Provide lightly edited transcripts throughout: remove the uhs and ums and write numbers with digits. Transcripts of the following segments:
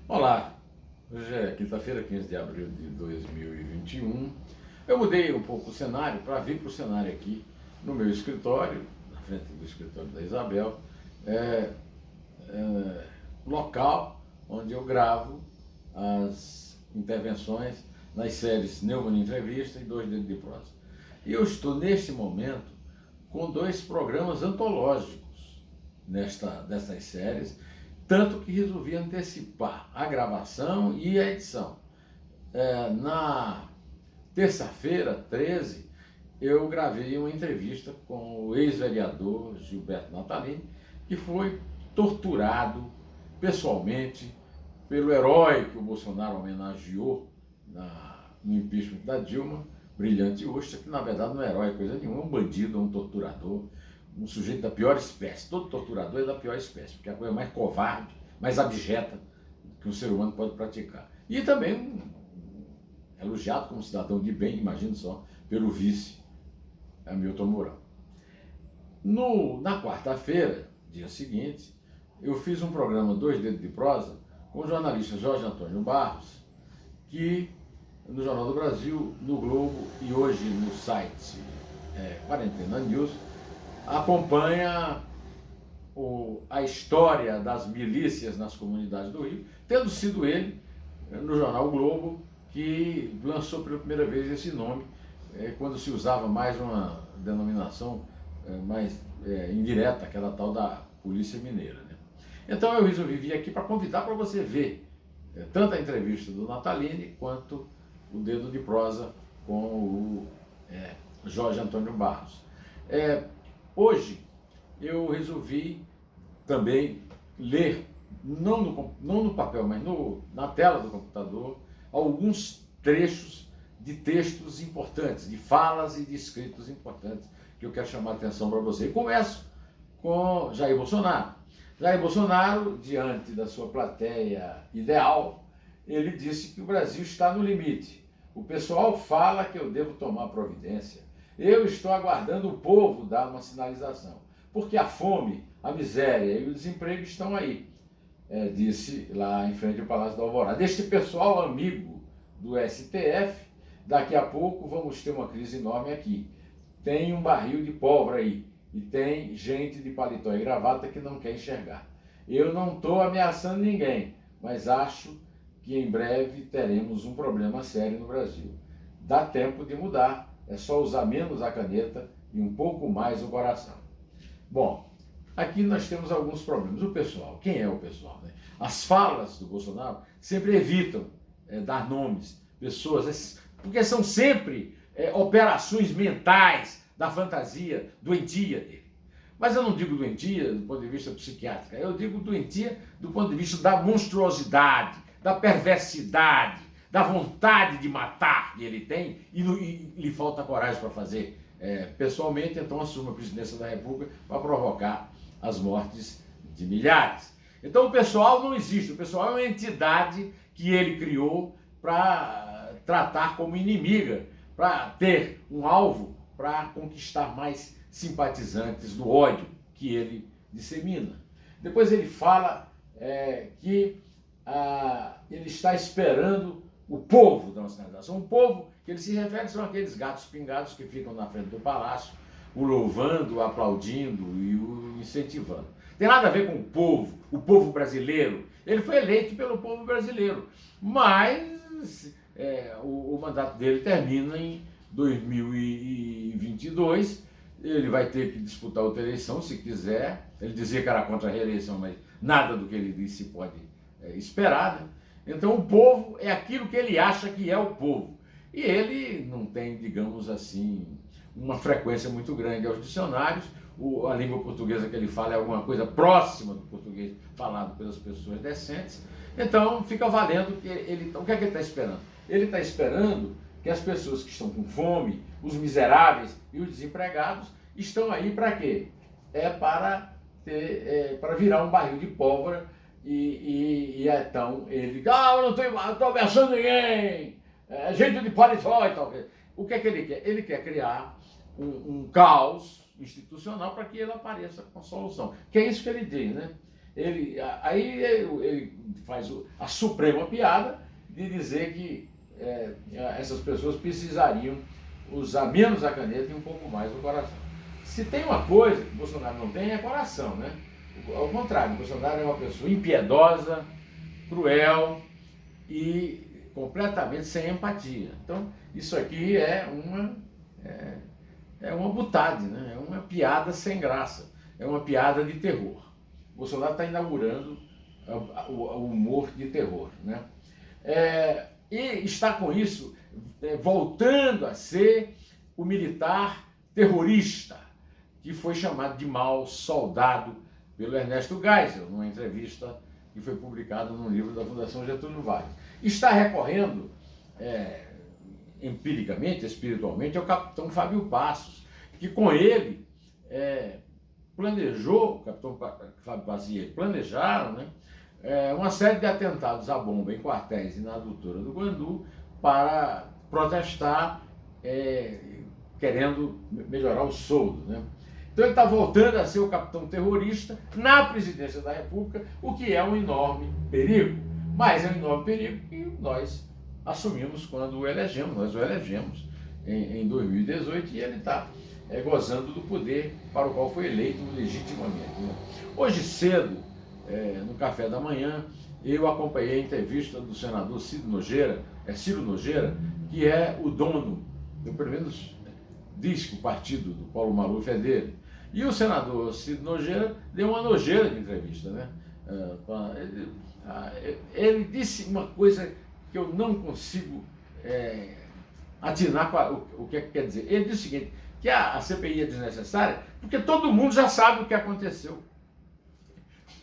Olá, hoje é quinta-feira, 15 de abril de 2021. Eu mudei um pouco o cenário para vir para o cenário aqui no meu escritório, na frente do escritório da Isabel, é, local onde eu gravo as intervenções nas séries Neumann Entrevista e Dois Dedos de Prosa. E eu estou neste momento com dois programas antológicos dessas séries, tanto que resolvi antecipar a gravação e a edição. Na terça-feira, 13, eu gravei uma entrevista com o ex-vereador Gilberto Natalini, que foi torturado pessoalmente pelo herói que o Bolsonaro homenageou no impeachment da Dilma, Brilhante Ustra, que na verdade não é herói coisa nenhuma, é um bandido, é um torturador, um sujeito da pior espécie. Todo torturador é da pior espécie, porque é a coisa mais covarde, mais abjeta que um ser humano pode praticar. E também elogiado como cidadão de bem, imagine só, pelo vice Hamilton Mourão. Na quarta-feira, dia seguinte, eu fiz um programa Dois Dedos de Prosa com o jornalista Jorge Antônio Barros, que no Jornal do Brasil, no Globo e hoje no site Quarentena News, acompanha a história das milícias nas comunidades do Rio, tendo sido ele, no jornal o Globo, que lançou pela primeira vez esse nome, quando se usava mais uma denominação mais indireta, aquela tal da Polícia Mineira, né? Então eu resolvi vir aqui para convidar para você ver tanto a entrevista do Natalini quanto o Dedo de Prosa com o Jorge Antônio Barros. Hoje eu resolvi também ler, não no papel, mas na tela do computador, alguns trechos de textos importantes, de falas e de escritos importantes, que eu quero chamar a atenção para você. E começo com Jair Bolsonaro. Jair Bolsonaro, diante da sua plateia ideal, ele disse que o Brasil está no limite. O pessoal fala que eu devo tomar providência. Eu estou aguardando o povo dar uma sinalização, porque a fome, a miséria e o desemprego estão aí, disse lá em frente ao Palácio da Alvorada. Este pessoal amigo do STF, daqui a pouco vamos ter uma crise enorme aqui. Tem um barril de pólvora aí e tem gente de paletó e gravata que não quer enxergar. Eu não estou ameaçando ninguém, mas acho que em breve teremos um problema sério no Brasil. Dá tempo de mudar, é só usar menos a caneta e um pouco mais o coração. Bom, aqui nós temos alguns problemas. O pessoal, quem é o pessoal, né? As falas do Bolsonaro sempre evitam dar nomes, pessoas, porque são sempre operações mentais da fantasia doentia dele. Mas eu não digo doentia do ponto de vista psiquiátrico, eu digo doentia do ponto de vista da monstruosidade, da perversidade, da vontade de matar que ele tem e lhe falta coragem para fazer pessoalmente, então assume a presidência da República para provocar as mortes de milhares. Então o pessoal não existe, o pessoal é uma entidade que ele criou para tratar como inimiga, para ter um alvo, para conquistar mais simpatizantes do ódio que ele dissemina. Depois ele fala que ele está esperando o povo da sinalização. O povo que ele se refere são aqueles gatos pingados que ficam na frente do palácio, o louvando, o aplaudindo e o incentivando. Tem nada a ver com o povo brasileiro. Ele foi eleito pelo povo brasileiro, mas o mandato dele termina em 2022. Ele vai ter que disputar outra eleição, se quiser. Ele dizia que era contra a reeleição, mas nada do que ele disse pode esperar, né? Então o povo é aquilo que ele acha que é o povo. E ele não tem, digamos assim, uma frequência muito grande aos dicionários. A língua portuguesa que ele fala é alguma coisa próxima do português falado pelas pessoas decentes. Então fica valendo que o que é que ele está esperando? Ele está esperando que as pessoas que estão com fome, os miseráveis e os desempregados, estão aí para quê? Para virar um barril de pólvora e então ele diz, eu não estou ameaçando ninguém, gente de paletó e tal. O que é que ele quer? Ele quer criar um caos institucional para que ele apareça com a solução. Que é isso que ele diz, né? ele faz a suprema piada de dizer que essas pessoas precisariam usar menos a caneta e um pouco mais o coração. Se tem uma coisa que o Bolsonaro não tem, é coração, né? Ao contrário, o Bolsonaro é uma pessoa impiedosa, cruel e completamente sem empatia. Então, isso aqui é uma butade, né? É uma piada sem graça, é uma piada de terror. O Bolsonaro está inaugurando o humor de terror, né? E está com isso voltando a ser o militar terrorista, que foi chamado de mau soldado pelo Ernesto Geisel, numa entrevista que foi publicada num livro da Fundação Getúlio Vargas. Está recorrendo, empiricamente, espiritualmente, ao capitão Fábio Passos, que com ele planejou, o capitão Fábio Passos e ele planejaram, né, uma série de atentados à bomba em quartéis e na adutora do Guandu para protestar, querendo melhorar o soldo, né? Então ele está voltando a ser o capitão terrorista na presidência da República, o que é um enorme perigo. Mas é um enorme perigo que nós assumimos quando o elegemos. Nós o elegemos em 2018 e ele está gozando do poder para o qual foi eleito legitimamente, né? Hoje cedo, no café da manhã, eu acompanhei a entrevista do senador Ciro Nogueira, que é o dono, pelo menos diz que o partido do Paulo Maluf é dele. E o senador Ciro Nogueira deu uma nojeira de entrevista, né? Ele disse uma coisa que eu não consigo atinar o que quer dizer. Ele disse o seguinte, que a CPI é desnecessária porque todo mundo já sabe o que aconteceu.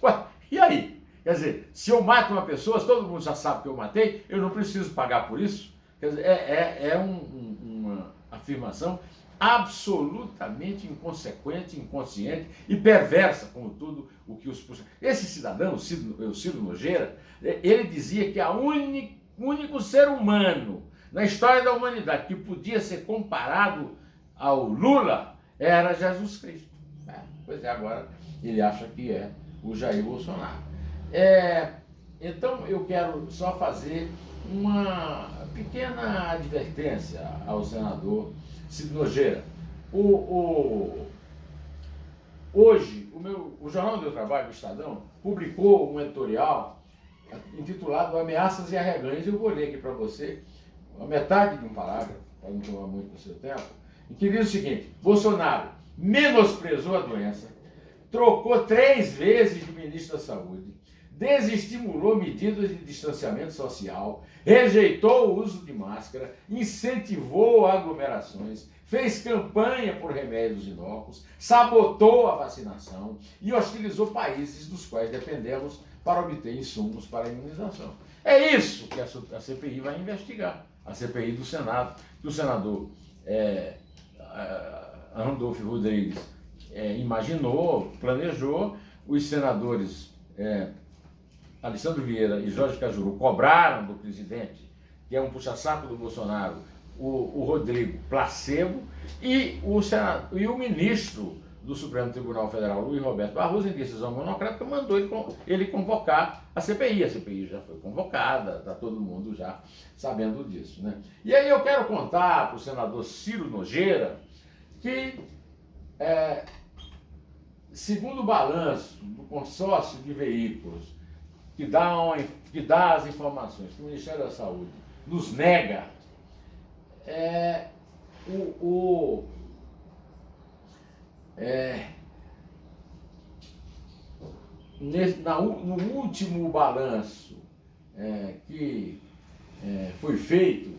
Ué, e aí? Quer dizer, se eu mato uma pessoa, se todo mundo já sabe que eu matei, eu não preciso pagar por isso? Quer dizer, uma afirmação absolutamente inconsequente, inconsciente e perversa, como tudo o que os... Esse cidadão, o Ciro Nogueira, ele dizia que o único ser humano na história da humanidade que podia ser comparado ao Lula era Jesus Cristo. Pois é, agora ele acha que é o Jair Bolsonaro. Então eu quero só fazer uma pequena advertência ao senador Ciro Nogueira. Hoje, o Jornal do Meu Trabalho, o Estadão, publicou um editorial intitulado Ameaças e Arreganhos. Eu vou ler aqui para você a metade de um parágrafo, para não tomar muito do seu tempo, em que diz o seguinte: Bolsonaro menosprezou a doença, trocou 3 vezes de ministro da Saúde, desestimulou medidas de distanciamento social, rejeitou o uso de máscara, incentivou aglomerações, fez campanha por remédios inócuos, sabotou a vacinação e hostilizou países dos quais dependemos para obter insumos para a imunização. É isso que a CPI vai investigar, a CPI do Senado, que o senador Randolfo Rodrigues imaginou, planejou, os senadores Alessandro Vieira e Jorge Cajuru cobraram do presidente, que é um puxa-saco do Bolsonaro, o Rodrigo Placebo, e o ministro do Supremo Tribunal Federal, Luiz Roberto Barroso, em decisão monocrática, mandou ele convocar a CPI. A CPI já foi convocada, está todo mundo já sabendo disso, né? E aí eu quero contar para o senador Ciro Nogueira que, segundo o balanço do consórcio de veículos que dá as informações que o Ministério da Saúde nos nega, no último balanço que foi feito,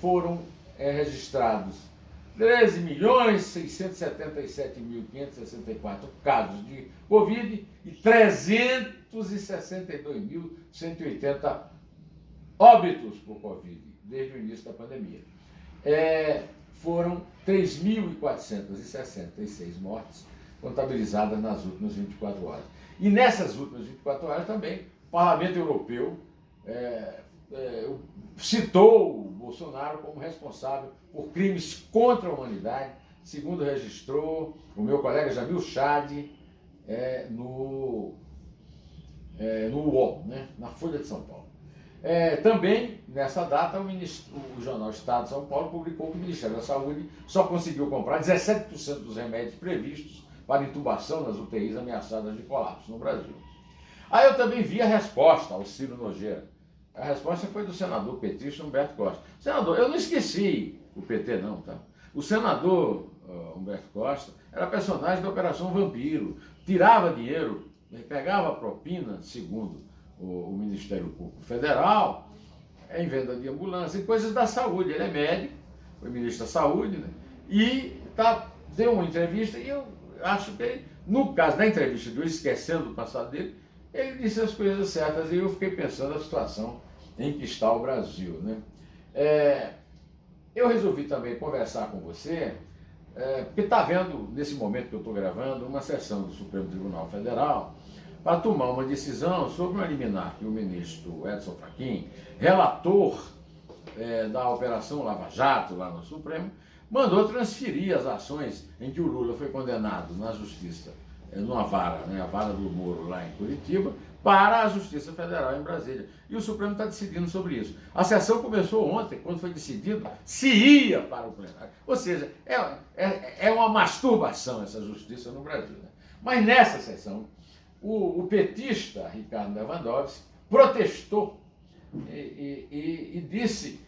foram registrados 13.677.564 casos de Covid e 362.180 óbitos por Covid desde o início da pandemia. Foram 3.466 mortes contabilizadas nas últimas 24 horas. E nessas últimas 24 horas também, o Parlamento Europeu citou o Bolsonaro como responsável por crimes contra a humanidade, segundo registrou o meu colega Jamil Chad, no UOL, né, na Folha de São Paulo. Também, nessa data, o jornal Estado de São Paulo publicou que o Ministério da Saúde só conseguiu comprar 17% dos remédios previstos para intubação nas UTIs ameaçadas de colapso no Brasil. Aí eu também vi a resposta ao Ciro Nogueira. A resposta foi do senador petista Humberto Costa. Senador, eu não esqueci o PT não, tá? O senador Humberto Costa era personagem da Operação Vampiro, tirava dinheiro, pegava propina, segundo o Ministério Público Federal, em venda de ambulância, em coisas da saúde. Ele é médico, foi ministro da Saúde, né? E deu uma entrevista, e eu acho que ele, no caso da entrevista de hoje, esquecendo do passado dele, ele disse as coisas certas, e eu fiquei pensando na situação em que está o Brasil, né? Eu resolvi também conversar com você, porque está havendo, nesse momento que eu estou gravando, uma sessão do Supremo Tribunal Federal para tomar uma decisão sobre uma liminar que o ministro Edson Fachin, relator da Operação Lava Jato lá no Supremo, mandou transferir as ações em que o Lula foi condenado na Justiça, numa vara, né, a vara do Moro lá em Curitiba, para a Justiça Federal em Brasília. E o Supremo está decidindo sobre isso. A sessão começou ontem, quando foi decidido se ia para o plenário. Ou seja, é uma masturbação essa justiça no Brasil, né? Mas nessa sessão, o petista Ricardo Lewandowski protestou e disse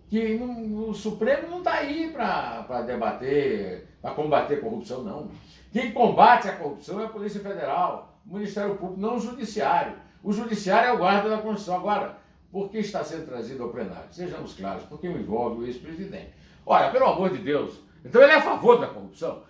que o Supremo não está aí para debater, para combater corrupção, não. Quem combate a corrupção é a Polícia Federal, o Ministério Público, não o Judiciário. O Judiciário é o guarda da Constituição. Agora, por que está sendo trazido ao plenário? Sejamos claros, porque envolve o ex-presidente. Olha, pelo amor de Deus, então ele é a favor da corrupção.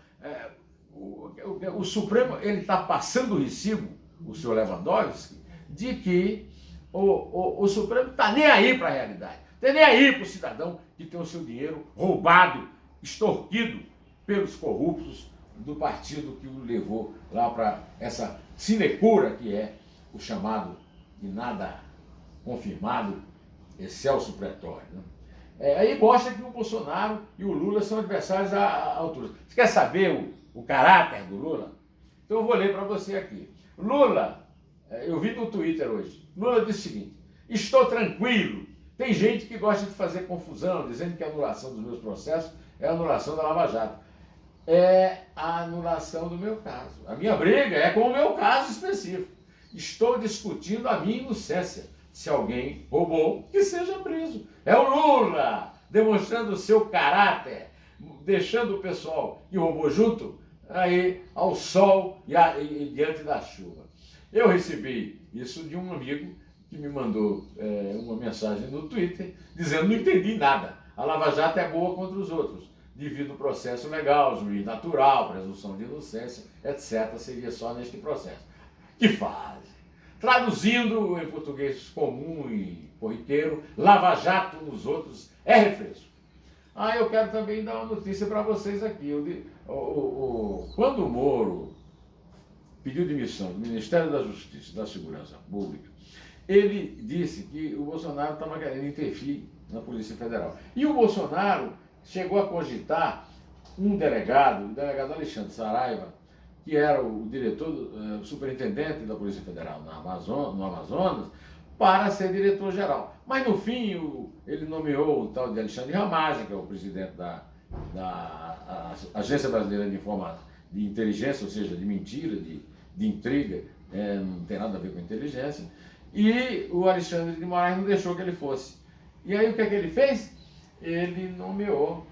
O Supremo está passando o recibo, o senhor Lewandowski, de que o Supremo está nem aí para a realidade. Tem nem aí para o cidadão que tem o seu dinheiro roubado, extorquido pelos corruptos do partido que o levou lá para essa sinecura que é o chamado e nada confirmado excelso pretório, né? Aí mostra que o Bolsonaro e o Lula são adversários à altura. Você quer saber o caráter do Lula? Então eu vou ler para você aqui. Lula, eu vi no Twitter hoje, Lula disse o seguinte: estou tranquilo. Tem gente que gosta de fazer confusão, dizendo que a anulação dos meus processos é a anulação da Lava Jato. É a anulação do meu caso. A minha briga é com o meu caso específico. Estou discutindo a minha inocência. Se alguém roubou, que seja preso. É o Lula demonstrando o seu caráter, deixando o pessoal que roubou junto aí ao sol e diante da chuva. Eu recebi isso de um amigo que me mandou uma mensagem no Twitter dizendo: não entendi nada. A Lava Jato é boa contra os outros, devido ao processo legal, juiz natural, presunção de inocência, etc. Seria só neste processo. Que fase! Traduzindo em português comum e corriqueiro, Lava Jato nos outros é refresco. Eu quero também dar uma notícia para vocês aqui. Quando o Moro pediu demissão do Ministério da Justiça e da Segurança Pública, ele disse que o Bolsonaro estava querendo interferir na Polícia Federal. E o Bolsonaro chegou a cogitar o delegado Alexandre Saraiva, que era o diretor, o superintendente da Polícia Federal no Amazonas, para ser diretor-geral. Mas, no fim, ele nomeou o tal de Alexandre Ramagem, que é o presidente da Agência Brasileira de Inteligência, ou seja, de mentira, de intriga, não tem nada a ver com inteligência, e o Alexandre de Moraes não deixou que ele fosse. E aí o que é que ele fez? Ele nomeou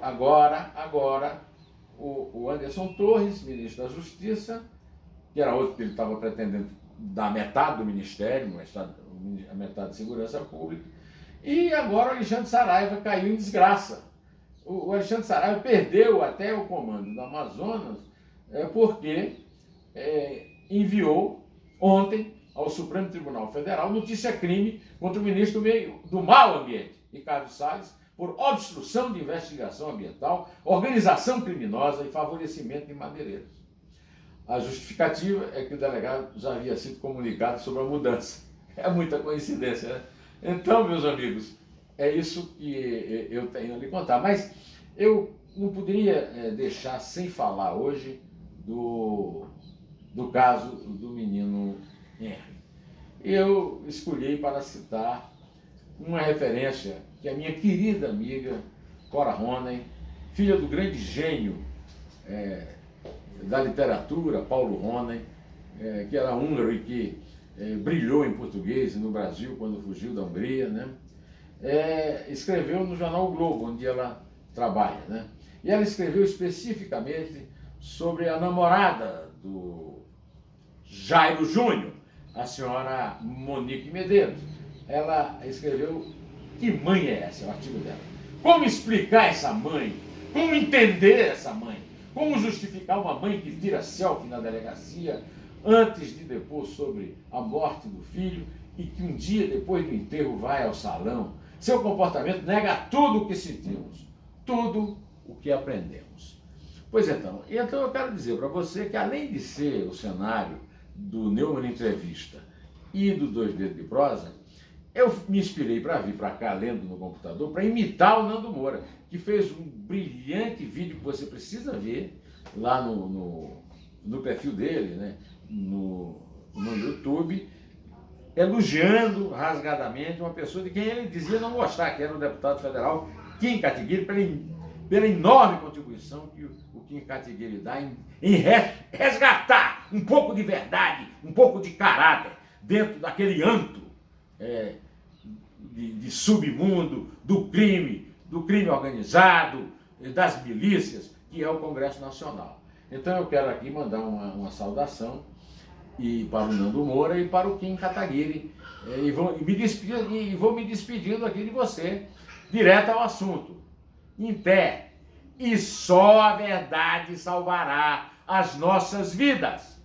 agora o Anderson Torres, ministro da Justiça, que era outro que ele estava pretendendo dar metade do ministério, a metade de segurança pública, e agora o Alexandre Saraiva caiu em desgraça. O Alexandre Saraiva perdeu até o comando do Amazonas porque enviou ontem ao Supremo Tribunal Federal notícia-crime contra o ministro do Meio Ambiente, Ricardo Salles, por obstrução de investigação ambiental, organização criminosa e favorecimento de madeireiros. A justificativa é que o delegado já havia sido comunicado sobre a mudança. É muita coincidência, né? Então, meus amigos, é isso que eu tenho a lhe contar. Mas eu não poderia deixar sem falar hoje do do caso do menino Henry. Eu escolhi para citar uma referência que a minha querida amiga Cora Ronen, filha do grande gênio da literatura, Paulo Ronen, que era húngaro e que brilhou em português no Brasil quando fugiu da Hungria, né? Escreveu no jornal o Globo, onde ela trabalha, né? E ela escreveu especificamente sobre a namorada do Jairo Júnior, a senhora Monique Medeiros. Ela escreveu que mãe é essa, é o artigo dela. Como explicar essa mãe? Como entender essa mãe? Como justificar uma mãe que tira selfie na delegacia antes de depor sobre a morte do filho e que um dia depois do enterro vai ao salão? Seu comportamento nega tudo o que sentimos, tudo o que aprendemos. Pois então eu quero dizer para você que além de ser o cenário do Neumann Entrevista e do Dois Dedos de Prosa, eu me inspirei para vir para cá, lendo no computador, para imitar o Nando Moura, que fez um brilhante vídeo que você precisa ver lá no perfil dele, né? no YouTube, elogiando rasgadamente uma pessoa de quem ele dizia não gostar, que era o deputado federal Kim Kataguiri, pela enorme contribuição que o Kim Kataguiri dá em resgatar um pouco de verdade, um pouco de caráter dentro daquele antro de submundo, do crime organizado, das milícias, que é o Congresso Nacional. Então eu quero aqui mandar uma saudação para o Nando Moura e para o Kim Kataguiri, e vou me despedindo aqui de você, direto ao assunto, em pé, e só a verdade salvará as nossas vidas.